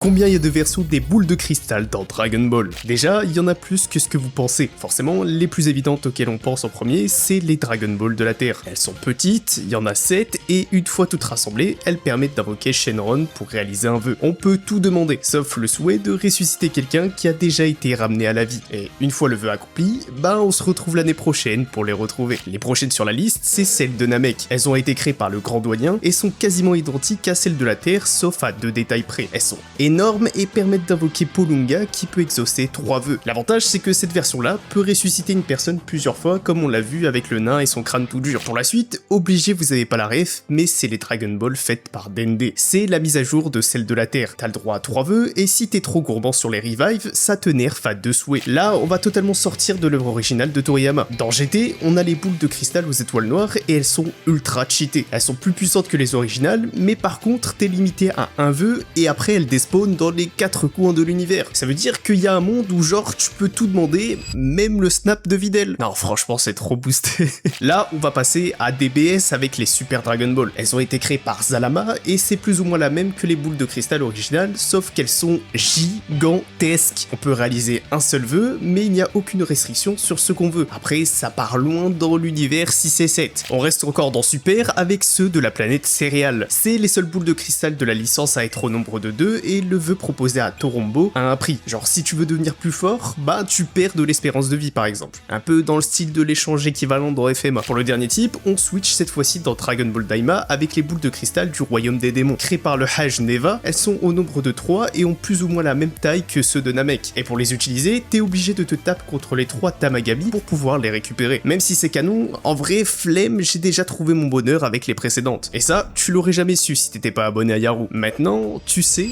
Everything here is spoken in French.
Combien il y a de versions des boules de cristal dans Dragon Ball? Déjà, il y en a plus que ce que vous pensez. Forcément, les plus évidentes auxquelles on pense en premier, c'est les Dragon Ball de la Terre. Elles sont petites, il y en a 7, et une fois toutes rassemblées, elles permettent d'invoquer Shenron pour réaliser un vœu. On peut tout demander, sauf le souhait de ressusciter quelqu'un qui a déjà été ramené à la vie. Et une fois le vœu accompli, on se retrouve l'année prochaine pour les retrouver. Les prochaines sur la liste, c'est celles de Namek. Elles ont été créées par le Grand Douanien et sont quasiment identiques à celles de la Terre, sauf à 2 détails près. Elles sont énormes et permettent d'invoquer Polunga qui peut exaucer 3 vœux. L'avantage c'est que cette version-là peut ressusciter une personne plusieurs fois comme on l'a vu avec le nain et son crâne tout dur. Pour la suite, obligé vous avez pas la ref, mais c'est les Dragon Ball faites par Dende. C'est la mise à jour de celle de la Terre. T'as le droit à 3 vœux et si t'es trop gourmand sur les revives, ça te nerf à 2 souhaits. Là, on va totalement sortir de l'œuvre originale de Toriyama. Dans GT, on a les boules de cristal aux étoiles noires et elles sont ultra cheatées. Elles sont plus puissantes que les originales, mais par contre, t'es limité à un vœu et après elles despawnent dans les 4 coins de l'univers. Ça veut dire qu'il y a un monde où genre tu peux tout demander, même le snap de Videl. Non franchement c'est trop boosté. Là on va passer à DBS avec les Super Dragon Ball. Elles ont été créées par Zalama et c'est plus ou moins la même que les boules de cristal originales, sauf qu'elles sont gigantesques. On peut réaliser un seul vœu, mais il n'y a aucune restriction sur ce qu'on veut. Après ça part loin dans l'univers 6 et 7. On reste encore dans Super avec ceux de la planète Céréale. C'est les seules boules de cristal de la licence à être au nombre de 2 et le vœu proposé à Torombo a un prix. Genre si tu veux devenir plus fort, tu perds de l'espérance de vie par exemple. Un peu dans le style de l'échange équivalent dans FMA. Pour le dernier type, on switch cette fois-ci dans Dragon Ball Daima avec les boules de cristal du royaume des démons. Créées par le Haj Neva, elles sont au nombre de 3 et ont plus ou moins la même taille que ceux de Namek. Et pour les utiliser, t'es obligé de te taper contre les 3 Tamagami pour pouvoir les récupérer. Même si c'est canon, en vrai, flemme, j'ai déjà trouvé mon bonheur avec les précédentes. Et ça, tu l'aurais jamais su si t'étais pas abonné à Yaru. Maintenant, tu sais,